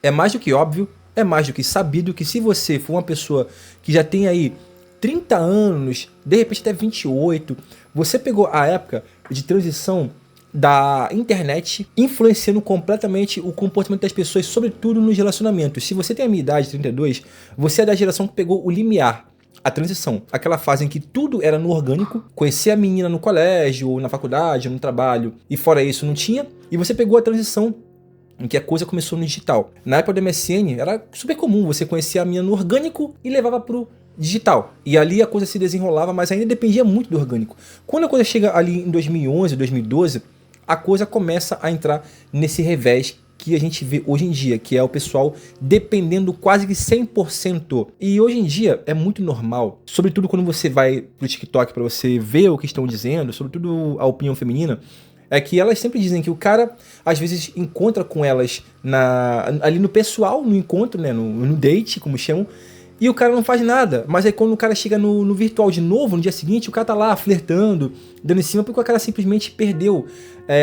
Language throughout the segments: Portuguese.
É mais do que óbvio, é mais do que sabido que se você for uma pessoa que já tem aí 30 anos, de repente até 28, você pegou a época de transição da internet influenciando completamente o comportamento das pessoas, sobretudo nos relacionamentos. Se você tem a minha idade, 32, você é da geração que pegou o limiar, a transição, aquela fase em que tudo era no orgânico, conhecer a menina no colégio, ou na faculdade, ou no trabalho, e fora isso não tinha, e você pegou a transição em que a coisa começou no digital. Na época do MSN, era super comum você conhecer a menina no orgânico e levava pro digital. E ali a coisa se desenrolava, mas ainda dependia muito do orgânico. Quando a coisa chega ali em 2011, 2012, a coisa começa a entrar nesse revés que a gente vê hoje em dia, que é o pessoal dependendo quase que 100%. E hoje em dia é muito normal, sobretudo quando você vai pro TikTok para você ver o que estão dizendo, sobretudo a opinião feminina, é que elas sempre dizem que o cara, às vezes, encontra com elas ali no pessoal, no encontro, né, no date, como chamam, e o cara não faz nada. Mas aí quando o cara chega no virtual de novo, no dia seguinte, o cara tá lá flertando, dando em cima, porque o cara simplesmente perdeu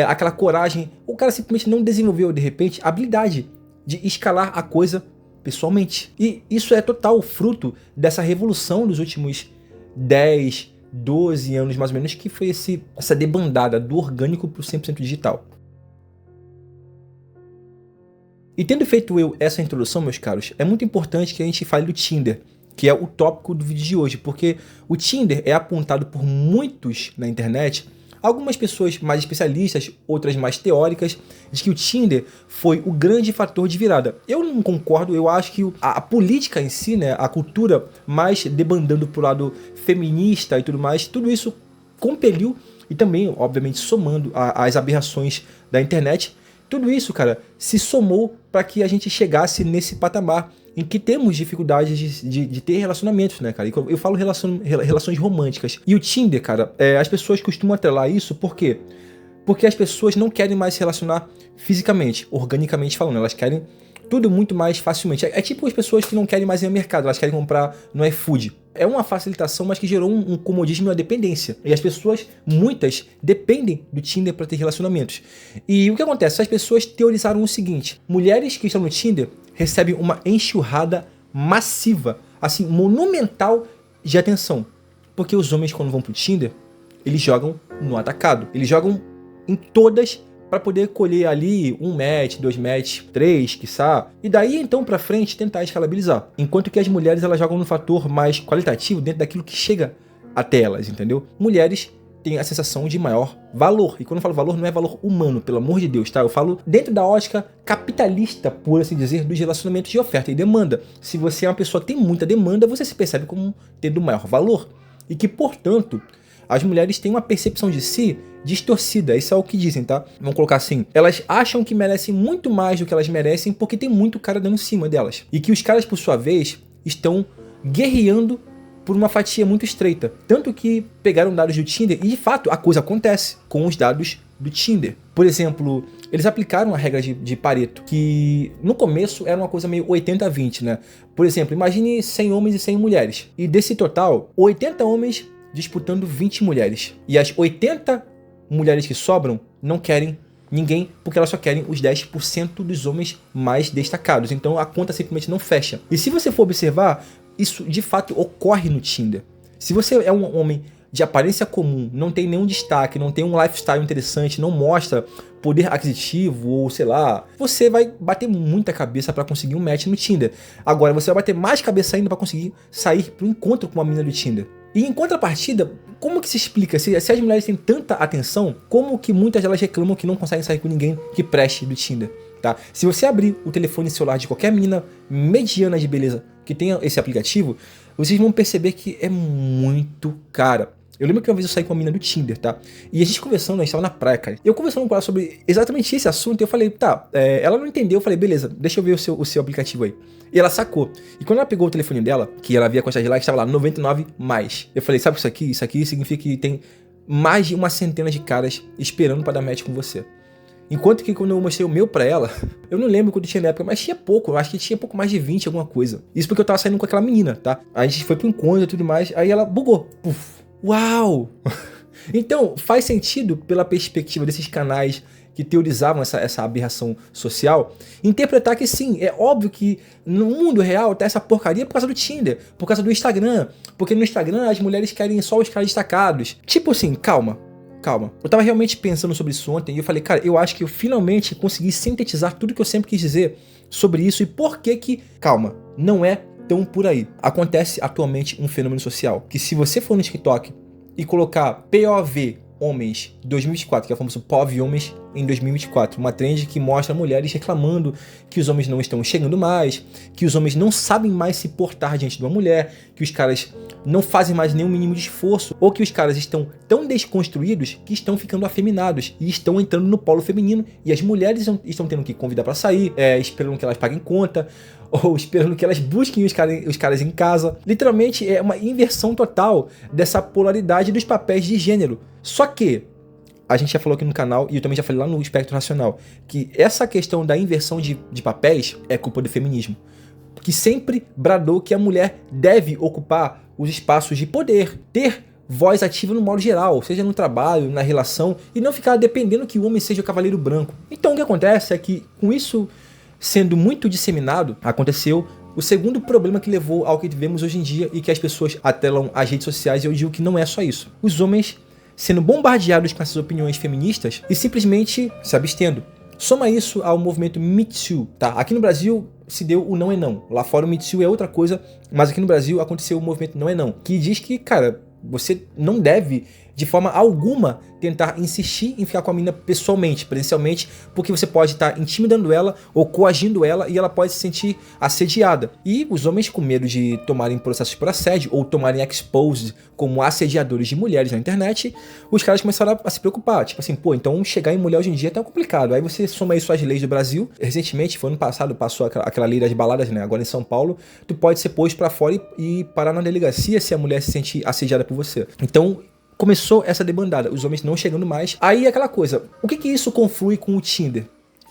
aquela coragem. O cara simplesmente não desenvolveu, de repente, a habilidade de escalar a coisa pessoalmente. E isso é total fruto dessa revolução dos últimos 10, 12 anos mais ou menos, que foi essa debandada do orgânico pro 100% digital. E tendo feito eu essa introdução, meus caros, é muito importante que a gente fale do Tinder, que é o tópico do vídeo de hoje, porque o Tinder é apontado por muitos na internet, algumas pessoas mais especialistas, outras mais teóricas, de que o Tinder foi o grande fator de virada. Eu não concordo, eu acho que a política em si, né, a cultura mais debandando pro lado feminista e tudo mais, tudo isso compeliu, e também, obviamente, somando as aberrações da internet, tudo isso, cara, se somou para que a gente chegasse nesse patamar em que temos dificuldades de ter relacionamentos, né, cara? E eu falo relações românticas. E o Tinder, cara, as pessoas costumam atrelar isso, por quê? Porque as pessoas não querem mais se relacionar fisicamente, organicamente falando, elas querem tudo muito mais facilmente. É tipo as pessoas que não querem mais ir ao mercado, elas querem comprar no iFood. É uma facilitação, mas que gerou um comodismo e uma dependência. E as pessoas, muitas, dependem do Tinder para ter relacionamentos. E o que acontece? As pessoas teorizaram o seguinte: mulheres que estão no Tinder recebem uma enxurrada massiva, assim, monumental de atenção. Porque os homens, quando vão pro Tinder, eles jogam no atacado. Eles jogam em todas para poder colher ali 1 match, 2 match, 3, quiçá, e daí então para frente tentar escalabilizar. Enquanto que as mulheres elas jogam no fator mais qualitativo dentro daquilo que chega até elas, entendeu? Mulheres têm a sensação de maior valor, e quando eu falo valor não é valor humano, pelo amor de Deus, tá? Eu falo dentro da ótica capitalista, por assim dizer, dos relacionamentos de oferta e demanda. Se você é uma pessoa que tem muita demanda, você se percebe como tendo maior valor, e que, portanto, as mulheres têm uma percepção de si distorcida, isso é o que dizem, tá? Vamos colocar assim, elas acham que merecem muito mais do que elas merecem porque tem muito cara dando em cima delas. E que os caras, por sua vez, estão guerreando por uma fatia muito estreita. Tanto que pegaram dados do Tinder e, de fato, a coisa acontece com os dados do Tinder. Por exemplo, eles aplicaram a regra de Pareto, que no começo era uma coisa meio 80-20, né? Por exemplo, imagine 100 homens e 100 mulheres. E desse total, 80 homens disputando 20 mulheres. E as 80 mulheres que sobram não querem ninguém porque elas só querem os 10% dos homens mais destacados. Então a conta simplesmente não fecha. E se você for observar, isso de fato ocorre no Tinder. Se você é um homem de aparência comum, não tem nenhum destaque, não tem um lifestyle interessante, não mostra poder aquisitivo ou sei lá, você vai bater muita cabeça para conseguir um match no Tinder. Agora você vai bater mais cabeça ainda para conseguir sair pro encontro com uma menina do Tinder. E em contrapartida, como que se explica? Se as mulheres têm tanta atenção, como que muitas delas reclamam que não conseguem sair com ninguém que preste do Tinder, tá? Se você abrir o telefone celular de qualquer menina mediana de beleza que tenha esse aplicativo, vocês vão perceber que é muito cara. Eu lembro que uma vez eu saí com uma menina do Tinder, tá? E a gente conversando, a gente tava na praia, cara. Eu conversando com ela sobre exatamente esse assunto, e eu falei, tá, ela não entendeu, eu falei, beleza, deixa eu ver o seu aplicativo aí. E ela sacou. E quando ela pegou o telefone dela, que ela via a quantidade de likes, estava lá, 99 mais. Eu falei, sabe isso aqui? Isso aqui significa que tem mais de uma centena de caras esperando pra dar match com você. Enquanto que quando eu mostrei o meu pra ela, eu não lembro quanto tinha na época, mas tinha pouco, eu acho que tinha pouco mais de 20, alguma coisa. Isso porque eu tava saindo com aquela menina, tá? A gente foi pro encontro e tudo mais, aí ela bugou. Puf. Uau! Então, faz sentido pela perspectiva desses canais que teorizavam essa aberração social, interpretar que sim, é óbvio que no mundo real tá essa porcaria por causa do Tinder, por causa do Instagram, porque no Instagram as mulheres querem só os caras destacados. Tipo assim, calma. Eu tava realmente pensando sobre isso ontem e eu falei, cara, eu acho que eu finalmente consegui sintetizar tudo que eu sempre quis dizer sobre isso e por que, calma, não é tão por aí. Acontece atualmente um fenômeno social, que se você for no TikTok e colocar POV Homens 2024, que é o famoso POV Homens em 2024, uma trend que mostra mulheres reclamando que os homens não estão chegando mais, que os homens não sabem mais se portar diante de uma mulher, que os caras não fazem mais nenhum mínimo de esforço, ou que os caras estão tão desconstruídos que estão ficando afeminados e estão entrando no polo feminino e as mulheres estão tendo que convidar para sair, esperando que elas paguem conta, ou esperando que elas busquem os caras em casa. Literalmente é uma inversão total dessa polaridade dos papéis de gênero. Só que a gente já falou aqui no canal, e eu também já falei lá no Espectro Racional, que essa questão da inversão de papéis é culpa do feminismo, que sempre bradou que a mulher deve ocupar os espaços de poder, ter voz ativa no modo geral, seja no trabalho, na relação, e não ficar dependendo que o homem seja o cavaleiro branco. Então o que acontece é que, com isso sendo muito disseminado, aconteceu o segundo problema que levou ao que vivemos hoje em dia e que as pessoas atrelam às redes sociais, e eu digo que não é só isso. Os homens sendo bombardeados com essas opiniões feministas e simplesmente se abstendo. Soma isso ao movimento Me Too, tá? Aqui no Brasil se deu o não é não. Lá fora o Me Too é outra coisa, mas aqui no Brasil aconteceu o movimento não é não, que diz que, cara, você não deve, de forma alguma, tentar insistir em ficar com a menina pessoalmente, presencialmente, porque você pode estar intimidando ela ou coagindo ela e ela pode se sentir assediada. E os homens, com medo de tomarem processos por assédio ou tomarem exposed como assediadores de mulheres na internet, os caras começaram a se preocupar. Tipo assim, pô, então chegar em mulher hoje em dia é tão complicado. Aí você soma isso às leis do Brasil. Recentemente, foi ano passado, passou aquela lei das baladas, né? Agora em São Paulo, tu pode ser posto pra fora e parar na delegacia se a mulher se sentir assediada por você. Então, começou essa debandada, os homens não chegando mais. Aí aquela coisa, o que isso conflui com o Tinder?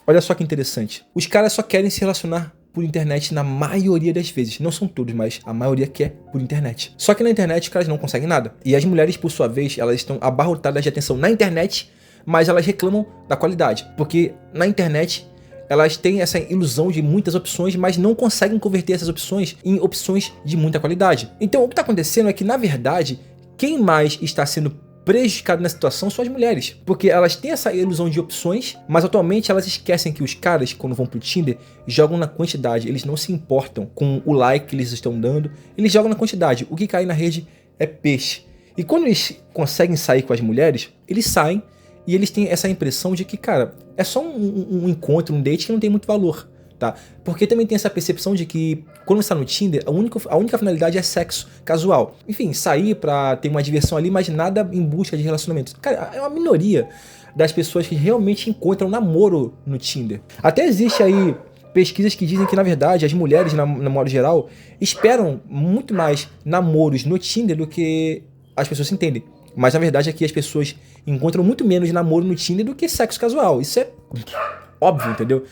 Olha só que interessante. Os caras só querem se relacionar por internet na maioria das vezes. Não são todos, mas a maioria quer por internet. Só que na internet os caras não conseguem nada. E as mulheres, por sua vez, elas estão abarrotadas de atenção na internet, mas elas reclamam da qualidade. Porque na internet elas têm essa ilusão de muitas opções, mas não conseguem converter essas opções em opções de muita qualidade. Então o que está acontecendo é que, na verdade, quem mais está sendo prejudicado na situação são as mulheres, porque elas têm essa ilusão de opções, mas atualmente elas esquecem que os caras, quando vão pro Tinder, jogam na quantidade, eles não se importam com o like que eles estão dando, eles jogam na quantidade, o que cai na rede é peixe. E quando eles conseguem sair com as mulheres, eles saem e eles têm essa impressão de que, cara, é só um encontro, um date que não tem muito valor. Tá? Porque também tem essa percepção de que quando você está no Tinder, a única finalidade é sexo casual. Enfim, sair pra ter uma diversão ali, mas nada em busca de relacionamento. Cara, é uma minoria das pessoas que realmente encontram namoro no Tinder. Até existe aí pesquisas que dizem que, na verdade, as mulheres, no modo geral, esperam muito mais namoros no Tinder do que as pessoas entendem. Mas, na verdade, aqui as pessoas encontram muito menos namoro no Tinder do que sexo casual. Isso é óbvio, entendeu?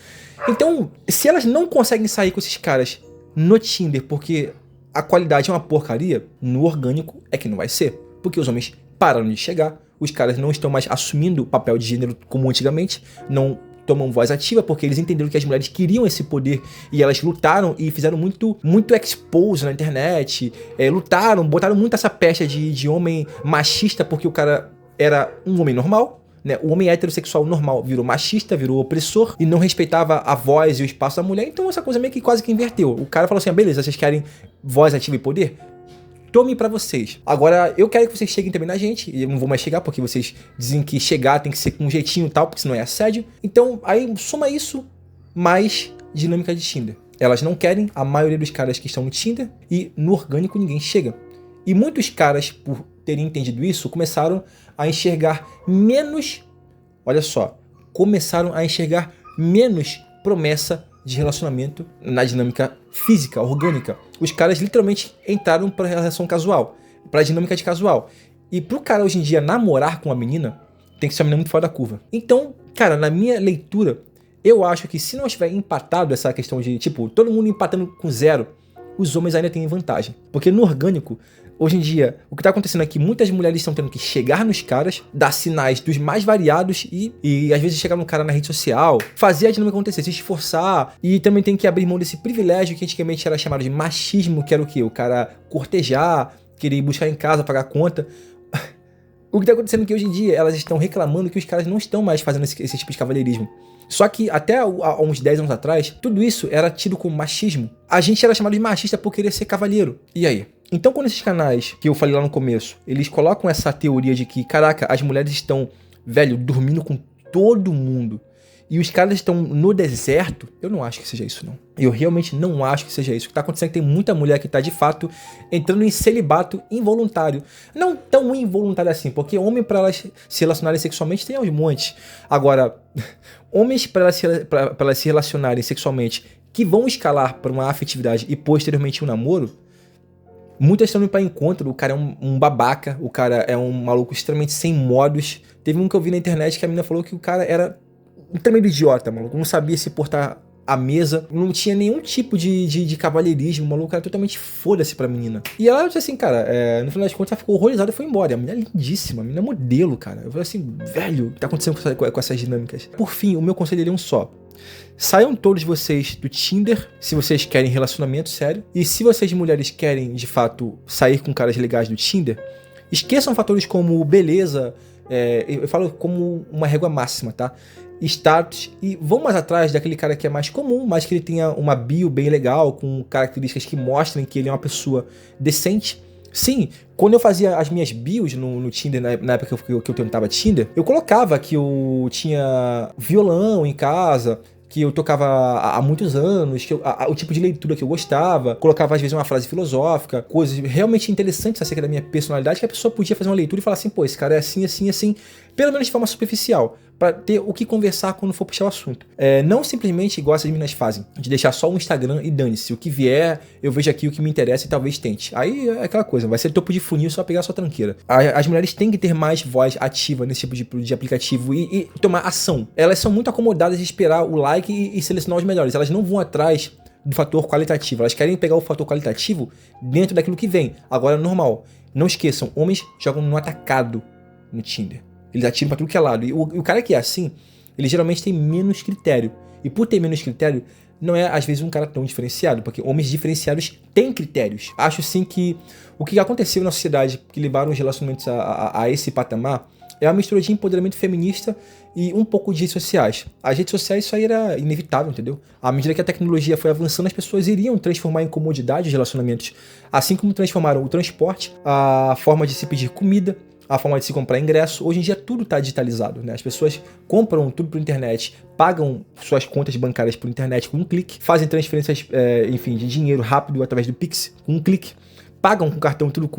Então, se elas não conseguem sair com esses caras no Tinder porque a qualidade é uma porcaria, no orgânico é que não vai ser. Porque os homens pararam de chegar, os caras não estão mais assumindo o papel de gênero como antigamente, não tomam voz ativa porque eles entenderam que as mulheres queriam esse poder e elas lutaram e fizeram muito expose na internet, lutaram, botaram muito essa pecha de homem machista porque o cara era um homem normal. Né? O homem heterossexual normal virou machista, virou opressor e não respeitava a voz e o espaço da mulher, então essa coisa meio que quase que inverteu. O cara falou assim, beleza, vocês querem voz ativa e poder? Tome pra vocês. Agora, eu quero que vocês cheguem também na gente, e eu não vou mais chegar porque vocês dizem que chegar tem que ser com um jeitinho e tal, porque senão é assédio. Então, aí soma isso mais dinâmica de Tinder. Elas não querem, a maioria dos caras que estão no Tinder, e no orgânico ninguém chega. E muitos caras, por terem entendido isso, começaram a enxergar menos, olha só, começaram a enxergar menos promessa de relacionamento na dinâmica física, orgânica. Os caras literalmente entraram para a relação casual, para a dinâmica de casual. E pro cara hoje em dia namorar com uma menina, tem que ser uma menina muito fora da curva. Então, cara, na minha leitura, eu acho que se não estiver empatado essa questão de, tipo, todo mundo empatando com zero, os homens ainda têm vantagem. Porque no orgânico, hoje em dia, o que tá acontecendo é que muitas mulheres estão tendo que chegar nos caras, dar sinais dos mais variados e às vezes chegar no cara na rede social, fazer a dinâmica acontecer, se esforçar, e também tem que abrir mão desse privilégio que antigamente era chamado de machismo, que era o quê? O cara cortejar, querer ir buscar em casa, pagar conta. O que tá acontecendo é que hoje em dia elas estão reclamando que os caras não estão mais fazendo esse tipo de cavalheirismo. Só que até há uns 10 anos atrás, tudo isso era tido como machismo. A gente era chamado de machista por querer ser cavalheiro. E aí? Então quando esses canais, que eu falei lá no começo, eles colocam essa teoria de que, caraca, as mulheres estão, velho, dormindo com todo mundo, e os caras estão no deserto, eu não acho que seja isso, não. Eu realmente não acho que seja isso. O que tá acontecendo é que tem muita mulher que tá, de fato, entrando em celibato involuntário. Não tão involuntário assim, porque homem, para elas se relacionarem sexualmente, tem aos montes. Agora, homens, para elas se relacionarem sexualmente, que vão escalar para uma afetividade e posteriormente um namoro, muitas estão indo pra encontro, o cara é um babaca, o cara é um maluco extremamente sem modos. Teve um que eu vi na internet que a menina falou que o cara era um tremendo idiota, maluco, não sabia se portar à mesa, não tinha nenhum tipo de cavalheirismo, o maluco era totalmente foda-se pra menina. E ela disse assim, cara, no final das contas ela ficou horrorizada e foi embora. E a menina é lindíssima, a menina é modelo, cara. Eu falei assim, velho, o que tá acontecendo com essas dinâmicas? Por fim, o meu conselho é um só. Saiam todos vocês do Tinder, se vocês querem relacionamento sério. E se vocês mulheres querem, de fato, sair com caras legais do Tinder, esqueçam fatores como beleza, eu falo como uma régua máxima, tá? Status, e vão mais atrás daquele cara que é mais comum, mas que ele tenha uma bio bem legal, com características que mostrem que ele é uma pessoa decente. Sim, quando eu fazia as minhas bios no Tinder, na época que eu tentava Tinder, eu colocava que eu tinha violão em casa, que eu tocava há muitos anos, que o tipo de leitura que eu gostava, colocava às vezes uma frase filosófica, coisas realmente interessantes acerca da minha personalidade, que a pessoa podia fazer uma leitura e falar assim, pô, esse cara é assim, assim, assim, pelo menos de forma superficial, para ter o que conversar quando for puxar o assunto. Não simplesmente igual essas meninas fazem, de deixar só o Instagram e dane-se, o que vier, eu vejo aqui o que me interessa e talvez tente. Aí é aquela coisa, vai ser topo de funil, só pegar a sua tranqueira. As mulheres têm que ter mais voz ativa nesse tipo de aplicativo e tomar ação. Elas são muito acomodadas de esperar o like e selecionar os melhores, elas não vão atrás do fator qualitativo, elas querem pegar o fator qualitativo dentro daquilo que vem. Agora, normal, não esqueçam, homens jogam no atacado no Tinder. Eles atiram pra tudo que é lado. E o cara que é assim, ele geralmente tem menos critério. E por ter menos critério, não é às vezes um cara tão diferenciado, porque homens diferenciados têm critérios. Acho sim que o que aconteceu na sociedade que levaram os relacionamentos a esse patamar é uma mistura de empoderamento feminista e um pouco de redes sociais. As redes sociais, isso aí era inevitável, entendeu? À medida que a tecnologia foi avançando, as pessoas iriam transformar em comodidade os relacionamentos, assim como transformaram o transporte, a forma de se pedir comida, a forma de se comprar ingresso. Hoje em dia tudo está digitalizado, né? As pessoas compram tudo por internet, pagam suas contas bancárias por internet com um clique, fazem transferências, enfim, de dinheiro rápido através do Pix com um clique, pagam com cartão tudo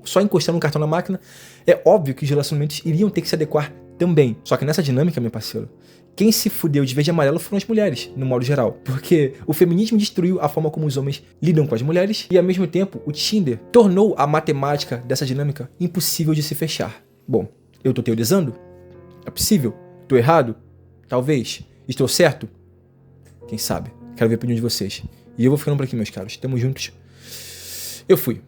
só encostando um cartão na máquina. É óbvio que os relacionamentos iriam ter que se adequar também. Só que nessa dinâmica, meu parceiro, quem se fudeu de verde e amarelo foram as mulheres, no modo geral. Porque o feminismo destruiu a forma como os homens lidam com as mulheres e, ao mesmo tempo, o Tinder tornou a matemática dessa dinâmica impossível de se fechar. Bom, eu tô teorizando? É possível? Tô errado? Talvez. Estou certo? Quem sabe? Quero ver a opinião de vocês. E eu vou ficando por aqui, meus caros. Tamo juntos. Eu fui.